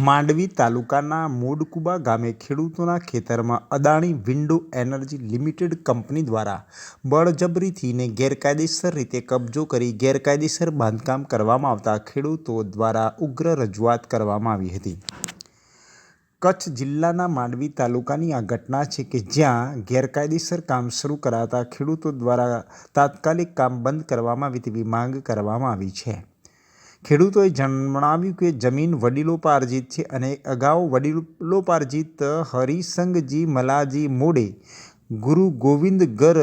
માંડવી તાલુકાના મૂળકુબા ગામે ખેડૂતોના ખેતરમાં Adani window energy limited company દ્વારા બળજબરીથી ને ગેરકાયદેસર રીતે કબજો કરી ગેરકાયદેસર બાંધકામ કરવામાં આવતા ખેડૂતો દ્વારા ઉગ્ર રજૂઆત કરવામાં આવી હતી। કચ્છ જિલ્લાના માંડવી તાલુકાની આ ઘટના છે કે જ્યાં ગેરકાયદેસર કામ શરૂ કરાતા ખેડૂતો દ્વારા તાત્કાલિક કામ બંધ કરવામાં આવે તેવી માંગ કરવામાં આવી છે। ખેડૂતોએ જણાવ્યું કે જમીન વડીલોપાર્જિત છે અને અગાઉ વડીલોપાર્જિત હરિસંગજી મલાજી મોડે ગુરુ ગોવિંદગર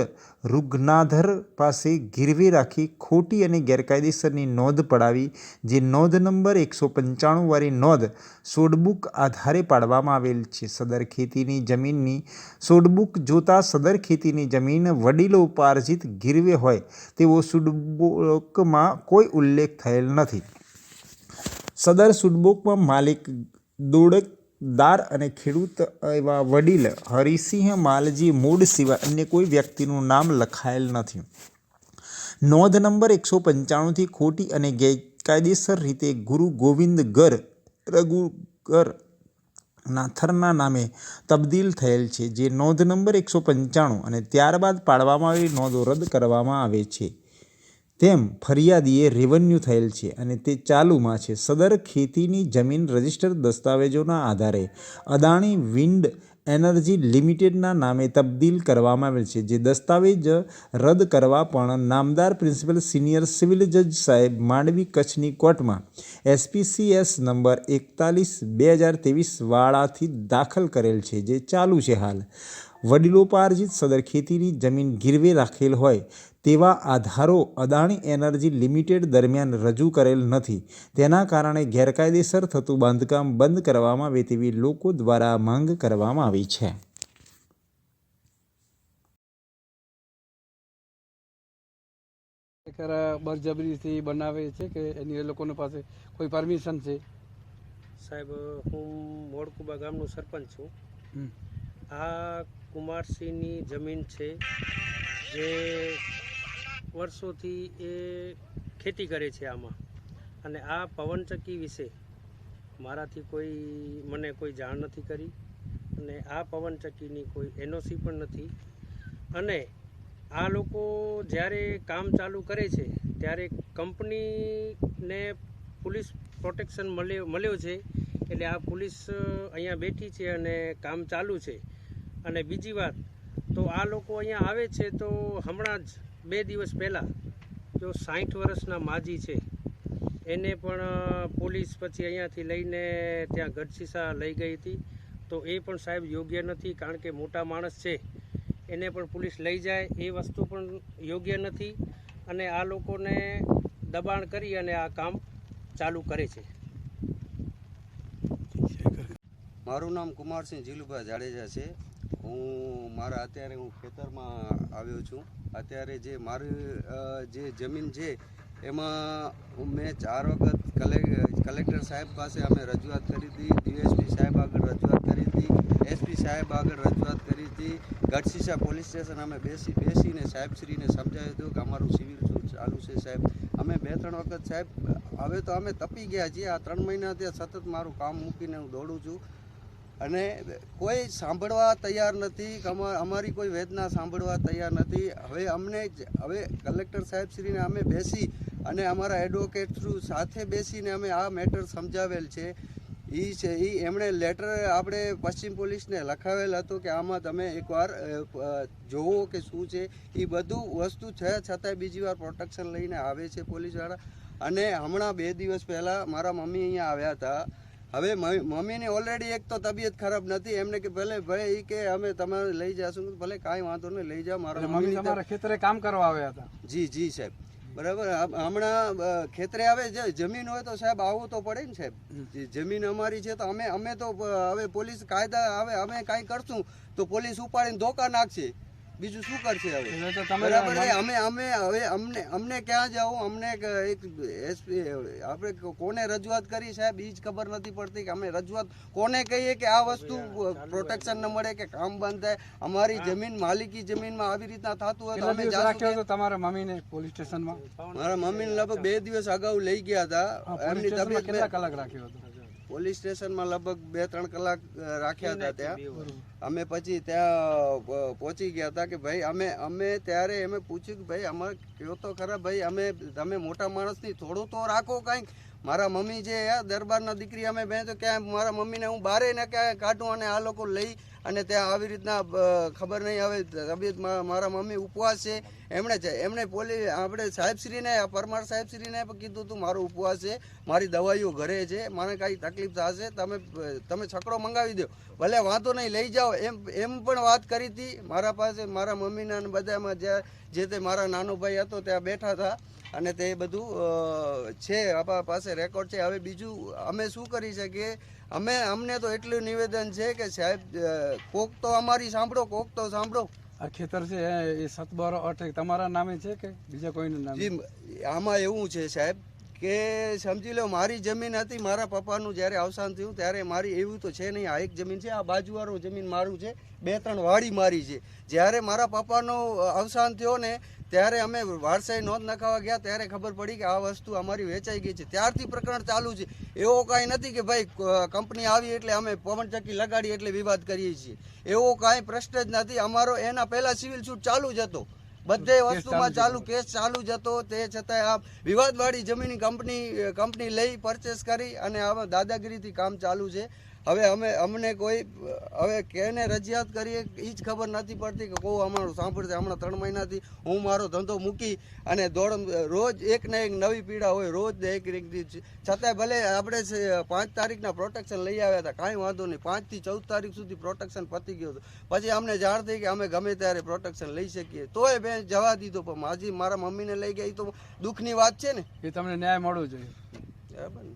રૂગનાધર પાસે ગીરવે રાખી ખોટી અને ગેરકાયદેસરની નોંધ પડાવી, જે નોંધ નંબર 195 વાળી નોંધ સોડબુક આધારે પાડવામાં આવેલ છે। સદર ખેતીની જમીનની સોડબુક જોતા સદર ખેતીની જમીન વડીલોપાર્જિત ગીરવે હોય તેવો સોડબુકમાં કોઈ ઉલ્લેખ થયેલ નથી। સદર સોડબુકમાં માલિક દોડકદાર અને ખેડૂત એવા વડીલ હરિસિંહ માલજી મૂળ સિવાય અન્ય કોઈ વ્યક્તિનું નામ લખાયેલ નથી। નોંધ નંબર 195થી ખોટી અને ગેરકાયદેસર રીતે ગુરુ ગોવિંદગર રઘુગર નાથરના નામે તબદીલ થયેલ છે, જે નોંધ નંબર 195 અને ત્યારબાદ પાડવામાં આવેલી નોંધો રદ કરવામાં આવે છે તેમ ફરિયાદીએ રેવન્યુ થયેલ છે અને તે ચાલુમાં છે। સદર ખેતીની જમીન રજિસ્ટર દસ્તાવેજોના આધારે અદાણી વિન્ડ એનર્જી લિમિટેડના નામે તબદીલ કરવામાં આવેલ છે, જે દસ્તાવેજ રદ કરવા પણ નામદાર પ્રિન્સિપલ સિનિયર સિવિલ જજ સાહેબ માંડવી કચ્છની કોર્ટમાં SPCS નંબર 41/2023 વાળાથી દાખલ કરેલ છે, જે ચાલુ છે। હાલ વડીલોપાર્જિત સદર ખેતીની જમીન ગીરવે રાખેલ હોય તેવા આધારો અદાણી એનર્જી લિમિટેડ દરમિયાન રજૂ કરેલ નથી। તેના કારણે ગેરકાયદેસર થતું બાંધકામ બંધ કરવામાં આવે તેવી લોકો દ્વારા માંગ કરવામાં આવી છે। બળજબરીથી બનાવે છે કે એની એ લોકોની પાસે કોઈ પરમિશન છે? સાહેબ, હું મોડકુબા ગામનો સરપંચ છું। આ કુમારસિંહની જમીન છે, જે વર્ષોથી એ ખેતી કરે છે આમાં, અને આ પવનચક્કી વિશે મને કોઈ જાણ નથી કરી, અને આ પવનચક્કીની કોઈ NOC પણ નથી। અને આ લોકો જ્યારે કામ ચાલુ કરે છે ત્યારે કંપનીને પોલીસ પ્રોટેક્શન મળ્યો છે, એટલે આ પોલીસ અહીંયા બેઠી છે અને કામ ચાલુ છે। અને બીજી વાત તો આ લોકો અહીંયા આવે છે તો હમણાં જ 2 દિવસ પહેલાં જો 60 વર્ષના માજી છે એને પણ પોલીસ પછી અહીંયાથી લઈને ત્યાં ગઢશીસા લઈ ગઈ હતી, તો એ પણ સાહેબ યોગ્ય નથી, કારણ કે મોટા માણસ છે એને પણ પોલીસ લઈ જાય એ વસ્તુ પણ યોગ્ય નથી। અને આ લોકોને દબાણ કરી અને આ કામ ચાલુ કરે છે। મારું નામ કુમારસિંહ જીલુભાઈ જાડેજા છે। અત્યારે હું ખેતરમાં આવ્યો છું। અત્યારે જે મારી જે જમીન છે એમાં મેં 4 વખત કલેક્ટર સાહેબ પાસે અમે રજૂઆત કરી હતી, DSP સાહેબ આગળ રજૂઆત કરી હતી, SP સાહેબ આગળ રજૂઆત કરી હતી, ગઢશીસા પોલીસ સ્ટેશન અમે બેસીને સાહેબશ્રીને સમજાવ્યું હતું કે અમારું સિવિલ ચાલુ છે સાહેબ। અમે 2-3 વખત સાહેબ હવે તો અમે તપી ગયા છીએ। આ 3 મહિના ત્યાં સતત મારું કામ મૂકીને હું દોડું છું અને કોઈ સાંભળવા તૈયાર નથી, અમારી કોઈ વેદના સાંભળવા તૈયાર નથી। હવે કલેક્ટર સાહેબશ્રીને અમે બેસી અને અમારા એડવોકેટ થ્રુ સાથે બેસીને અમે આ મેટર સમજાવેલ છે। એમણે લેટર આપણે પશ્ચિમ પોલીસને લખાવેલ હતો કે આમાં તમે એકવાર જોવો કે શું છે। એ બધું વસ્તુ છે છતાંય બીજી વાર પ્રોટેક્શન લઈને આવે છે પોલીસવાળા। અને હમણાં 2 દિવસ પહેલાં મારા મમ્મી અહીંયા આવ્યા હતા। હવે મમ્મીની ઓલરેડી એક તો તબિયત ખરાબ નથી, એમને કે ભલે ભાઈ કે અમે તમારે લઈ જશું, ભલે કાંઈ વાંધો નહીં લઈ જાઓ। મારા મમ્મી તમારા ખેતરે કામ કરવા આવ્યા હતા? જી સાહેબ, બરાબર। હમણાં ખેતરે આવે જે જમીન હોય તો સાહેબ આવવું તો પડે ને સાહેબ, જમીન અમારી છે તો અમે તો હવે પોલીસ કાયદા આવે અમે કાંઈ કરશું તો પોલીસ ઉપાડીને ધોકા નાખશે, બીજું શું કરશે હવે? બરાબર, અમને ક્યાં જવું? અમને આપણે કોને રજૂઆત કરી સાહેબ એ જ ખબર નથી પડતી કે અમે રજૂઆત કોને કહીએ કે આ વસ્તુ પ્રોટેક્શન ન મળે કે કામ બંધ થાય। અમારી જમીન માલિકી જમીનમાં આવી રીતના થતું હોય તો અમે જાશું। તમારા મમ્મીને પોલીસ સ્ટેશનમાં? મારા મમ્મીને લગભગ 2 દિવસ અગાઉ લઈ ગયા હતા। એમની તબિયત કેટલા કલાક રાખ્યો હતો? પોલીસ સ્ટેશનમાં લગભગ 2-3 કલાક રાખ્યા હતા ત્યાં. અમે પછી ત્યાં પહોંચી ગયા હતા કે ભાઈ અમે ત્યારે એમે પૂછ્યું કે ભાઈ અમારે કયો તો ખરા ભાઈ તમે મોટા માણસની થોડું તો રાખો કાંઈક. મારા મમ્મી જે દરબારના દીકરી અમે બે તો ક્યાં મારા મમ્મીને હું બારે ને ક્યાં કાઢું અને આ લોકો લઈ અને ત્યાં આવી રીતના ખબર નહીં હવે તબિયત મારા મમ્મી ઉપવાસ છે એમણે આપણે સાહેબશ્રીને પરમાર સાહેબશ્રીને પણ કીધું હતું મારો ઉપવાસ છે, મારી દવાઈઓ ઘરે છે, મને કાંઈ તકલીફ થશે તમે છકડો મંગાવી દો, ભલે વાંધો નહીં લઈ જાઓ એમ પણ વાત કરી હતી. મારા પાસે મારા મમ્મીના અને બધામાં જે તે મારા નાનો ભાઈ હતો ત્યાં બેઠા હતા અને તે બધું છે આપણા પાસે રેકોર્ડ છે. હવે બીજું અમે શું કરી શકીએ? અમને તો એટલું નિવેદન છે કે સાહેબ કોક તો અમારી સાંભળો, કોક તો સાંભળો. આ ખેતર છે એ 7/12 તમારા નામે છે કે બીજા કોઈના નામે? જી આમાં એવું છે સાહેબ કે સમજી લો મારી જમીન હતી, મારા પપ્પાનું જ્યારે અવસાન થયું ત્યારે મારી એવું તો છે નહીં. આ એક જમીન છે, આ બાજુવાળું જમીન મારું છે, 2-3 વાડી મારી છે. જ્યારે મારા પપ્પાનું અવસાન થયો ને ત્યારે અમે વારસાઈ નોંધ નખાવા ગયા ત્યારે ખબર પડી કે આ વસ્તુ અમારી વેચાઈ ગઈ છે. ત્યારથી પ્રકરણ ચાલુ છે. એવો કાંઈ નથી કે ભાઈ કંપની આવી એટલે અમે પવનચક્કી લગાડી એટલે વિવાદ કરીએ છીએ, એવો કાંઈ પ્રશ્ન જ નથી. અમારો એના પહેલા સિવિલ સૂટ ચાલુ જ હતો, બધે વસ્તુમાં ચાલુ કેસ ચાલુ જ હતો. તે છતાંય આ વિવાદવાળી જમીન કંપની લઈ પરચેસ કરી અને આમાં દાદાગીરીથી કામ ચાલુ છે. હવે અમને કોઈ હવે કેને રજૂઆત કરીએ એ જ ખબર નથી પડતી કે કોઈ અમારું સાંભળશે. હમણાં 3 મહિનાથી હું મારો ધંધો મૂકી અને રોજ એક ને એક નવી પીડા હોય, રોજ એક છતાંય ભલે આપણે 5 તારીખના પ્રોટેક્શન લઈ આવ્યા હતા, કાંઈ વાંધો નહીં. 5 થી 14 તારીખ સુધી પ્રોટેક્શન પતી ગયું હતું. પછી અમને જાણ થઈ કે અમે ગમે ત્યારે પ્રોટેક્શન લઈ શકીએ, તોય બેન જવા દીધો. પણ મારા મમ્મીને લઈ ગયા એ તો દુઃખની વાત છે ને. એ તમને ન્યાય મળવો જોઈએ. બરાબર ને.